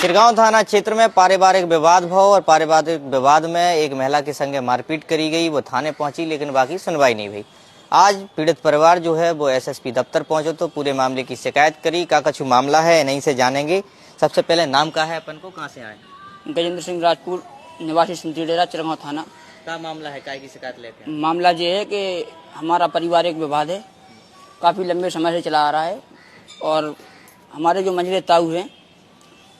चिरगांव थाना क्षेत्र में पारिवारिक विवाद भव और पारिवारिक विवाद में एक महिला के संगे मारपीट करी गई। वो थाने पहुंची लेकिन बाकी सुनवाई नहीं हुई। आज पीड़ित परिवार जो है वो एसएसपी दफ्तर पहुंचो तो पूरे मामले की शिकायत करी। का कछु मामला है नहीं से जानेंगे। सबसे पहले नाम का है अपन को, कहाँ से आए? गजेंद्र सिंह राजपूत, निवासी सिंधी डेरा, चिरगांव थाना। क्या मामला है, काय की शिकायत लेते हैं? मामला ये है कि हमारा पारिवारिक विवाद है, काफ़ी लंबे समय से चला आ रहा है। और हमारे जो मंझले ताऊ हैं,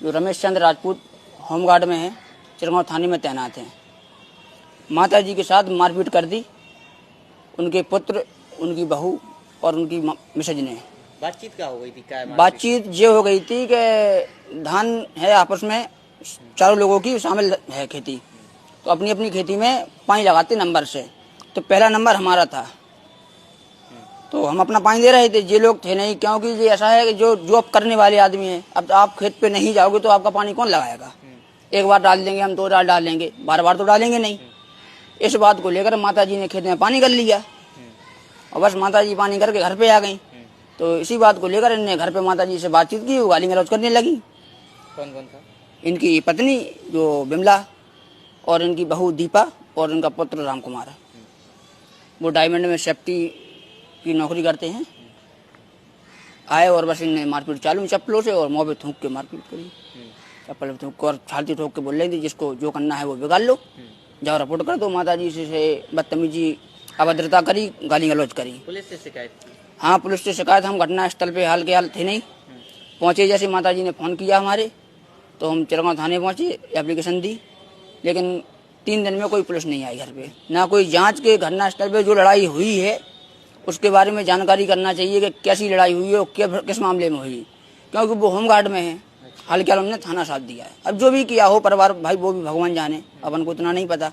जो रमेश चंद्र राजपूत होमगार्ड में हैं, चिरगांव थाने में तैनात हैं, माता जी के साथ मारपीट कर दी। उनके पुत्र, उनकी बहू और उनकी मिसेज ने। बातचीत क्या हो गई थी? क्या बातचीत ये हो गई थी कि धान है आपस में, चारों लोगों की शामिल है खेती, तो अपनी अपनी खेती में पानी लगाते नंबर से। तो पहला नंबर हमारा था, तो हम अपना पानी दे रहे थे। ये लोग थे नहीं, क्योंकि ये ऐसा है कि जो जॉब करने वाले आदमी हैं, अब आप खेत पे नहीं जाओगे तो आपका पानी कौन लगाएगा? एक बार डाल देंगे हम, 2 बार डाल देंगे, बार बार तो डालेंगे नहीं। इस बात को लेकर माता जी ने खेत में पानी कर लिया और बस माता जी पानी करके घर पे आ गई। तो इसी बात को लेकर इनने घर पे माता जी से बातचीत की, वो गाली गलौज करने लगी। कौन कौन था? इनकी पत्नी जो बिमला और इनकी बहू दीपा और इनका पुत्र राम कुमार। वो डायमंड में सेफ्टी की नौकरी करते हैं। आए और बस इनने मारपीट चालू चप्पलों से और मुँह पे थूक के मारपीट करी। चप्पल थूक और छाती ठोक के बोल रही थी, जिसको जो करना है वो बिगाड़ लो, जाओ रिपोर्ट कर दो। माता जी से बदतमीजी, अभद्रता करी, गाली गलौज करी। पुलिस से शिकायत की? हाँ, पुलिस से शिकायत। हम घटना स्थल पे हाल के हाल थे नहीं, पहुँचे जैसे माता जी ने फ़ोन किया हमारे, तो हम चिरगांव थाने पहुँचे, एप्लीकेशन दी। लेकिन 3 दिन में कोई पुलिस नहीं आई घर पे, ना कोई जांच के घटना स्थल पे जो लड़ाई हुई है उसके बारे में जानकारी करना चाहिए कि कैसी लड़ाई हुई है और किस मामले में हुई, क्योंकि वो होमगार्ड में है। हाल के हाल हमने थाना साथ दिया है। अब जो भी किया हो परिवार भाई, वो भी भगवान जाने, अपन को इतना नहीं पता।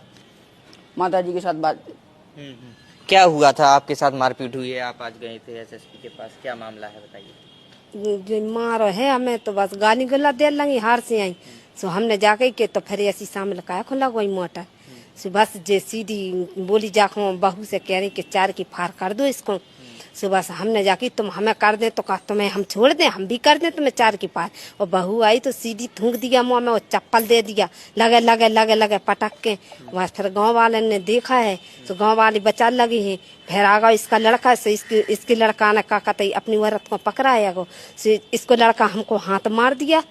माता जी के साथ बात। क्या हुआ था? आपके साथ मारपीट हुई है, आप आज गए थे एसएसपी के पास, क्या मामला है बताइए? जो मारो है हमें तो बस गाली गला दे लगी, हार से आई। सो हमने जाके के तो फिर ऐसी शामिल का खुला कोई मोटर सो बस जे सीधी बोली जाको बहू से कह रही कि 4 की फार कर दो इसको। सो बस हमने जाके तुम हमें कर दे तो कहा तुम्हें हम छोड़ दें, हम भी कर दें तुम्हें 4 की फार। और बहू आई तो सीधी थूक दिया मुँह में और चप्पल दे दिया, लगे लगे लगे लगे पटक के। बस फिर गाँव वाले ने देखा है तो गाँव वाली बचा लगी है। फिर आ गया इसका लड़का से, इसके लड़का ने का कहते अपनी औरत को पकड़ा है गो। इसको लड़का हमको हाथ मार दिया,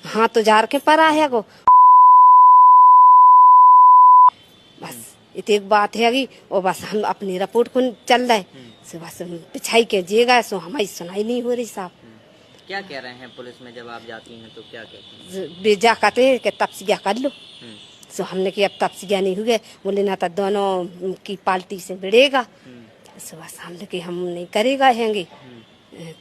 हाथ तो जार के पड़ा है गो। बस इतनी बात है और बस हम अपनी रिपोर्ट को चल रहे सो बस पिछाई के जे गए सो हमारी सुनाई नहीं हो रही साहब। क्या कह रहे हैं पुलिस में जब आप जाती हैं तो क्या कहते हैं? बेजा कहते हैं कि तपसिया कर लो। सो हमने कि अब तपसिया नहीं हुए, बोले ना तो दोनों की पार्टी से भिड़ेगा। सो बस हमने कि हम नहीं करेगा हैंगे,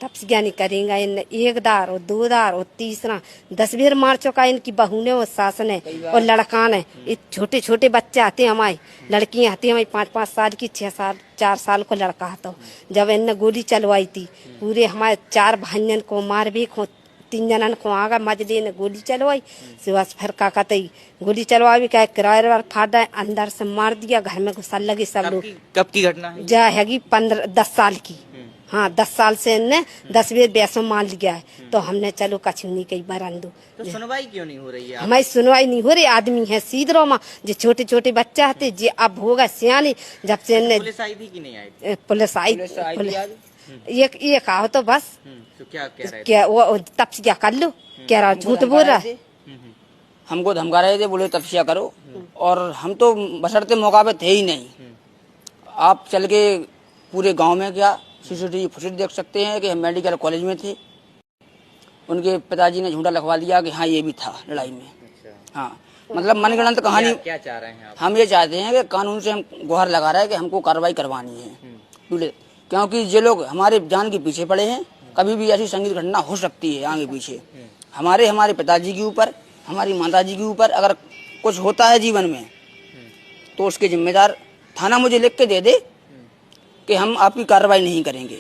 तपसिया नहीं करेंगे। इन 1 दार और 2 दार और तीसरा 10 बेर मार चुका इनकी बहू ने और सास ने और लड़का ने। छोटे छोटे बच्चे आते हैं हमारी, लड़कियां आती हैं हमारी 5-5 साल की, 6 साल 4 साल को लड़का आता। जब इनने गोली चलवाई थी पूरे हमारे 4 भाइयों को मार भी, 3 जनन को आगा मजले ने गोली चलवाई। बस फिर का कहते गोली चलवा भी क्या किराए फाड़ा अंदर से मार दिया, घर में घुसा लगे सब लोग। कब की घटना है? जा हैगी 10 साल की। हाँ, 10 साल से इनने 10 बेर बैसों मान लिया है। तो हमने चलो कछु नहीं कही बरंदो। तो सुनवाई क्यों नहीं हो रही है? हमारी सुनवाई नहीं हो रही। आदमी है सीधरो में, जो छोटे छोटे बच्चे आते जे अब होगा सियाने। जब से इनने पुलिस आई थी कि नहीं आई? पुलिस आई ये कहा तो बस तो क्या कह रहे थे? क्या वो तपसिया कर लो, कह रहा झूठ बोल रहा है। हमको धमका रहे थे, बोले तपस्या करो, और हम तो बशर्ते मौका पे थे ही नहीं। आप चल के पूरे गांव में क्या सीसीटीवी फुटेज देख सकते हैं कि हम मेडिकल कॉलेज में थे। उनके पिताजी ने झूठा लिखवा दिया कि हाँ ये भी था लड़ाई में। हाँ, मतलब मनगढ़ंत कहानी। क्या चाह रहे हैं आप? हम ये चाहते हैं कि कानून से हम गुहार लगा रहे हैं कि हमको कार्रवाई करवानी है, क्योंकि ये लोग हमारे जान के पीछे पड़े हैं। कभी भी ऐसी संगीत घटना हो सकती है आगे पीछे। हमारे पिताजी के ऊपर, हमारी माताजी के ऊपर अगर कुछ होता है जीवन में तो उसके जिम्मेदार थाना मुझे लिख के दे दे कि हम आपकी कार्रवाई नहीं करेंगे।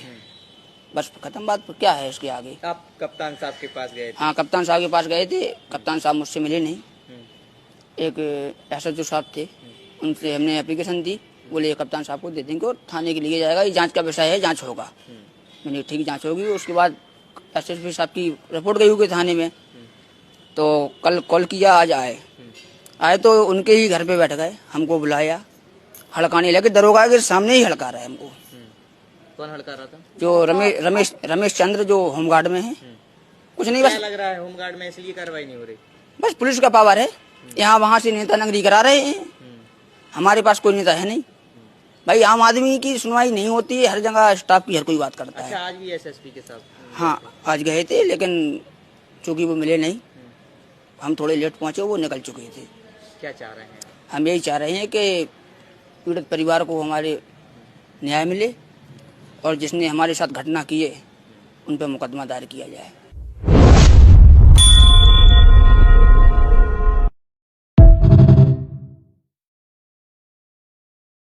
बस खत्म बात। क्या है इसके आगे? आप कप्तान साहब के पास गए थे? हाँ, कप्तान साहब के पास गए थे। कप्तान साहब मुझसे मिले नहीं। एक एसएचओ साहब थे, उनसे हमने एप्लीकेशन दी। बोले कप्तान साहब को दे देंगे और थाने के लिए जाएगा, ये जांच का विषय है, जांच होगा। मैंने ठीक जांच होगी। उसके बाद एसएसपी साहब की रिपोर्ट गई होगी थाने में, तो कल कॉल किया, आज आए तो उनके ही घर पे बैठ गए, हमको बुलाया, हड़काने लगे, दरोगा के सामने ही हड़का रहा है हमको। कौन हड़का रहा था? जो रमेश चंद्र जो होमगार्ड में है। कुछ नहीं, बस क्या लग रहा है होमगार्ड में इसलिए कार्रवाई नहीं हो रही? बस पुलिस का पावर है, यहाँ वहाँ से नेता नगरी करा रहे हैं, हमारे पास कोई नेता है नहीं भाई। आम आदमी की सुनवाई नहीं होती है, हर जगह स्टाफ की हर कोई बात करता है। अच्छा, आज भी एसएसपी के साथ? हाँ, आज गए थे, लेकिन चूंकि वो मिले नहीं, हम थोड़े लेट पहुंचे, वो निकल चुके थे। क्या चाह रहे हैं? हम यही चाह रहे हैं कि पीड़ित परिवार को हमारे न्याय मिले और जिसने हमारे साथ घटना की है उन पर मुकदमा दायर किया जाए।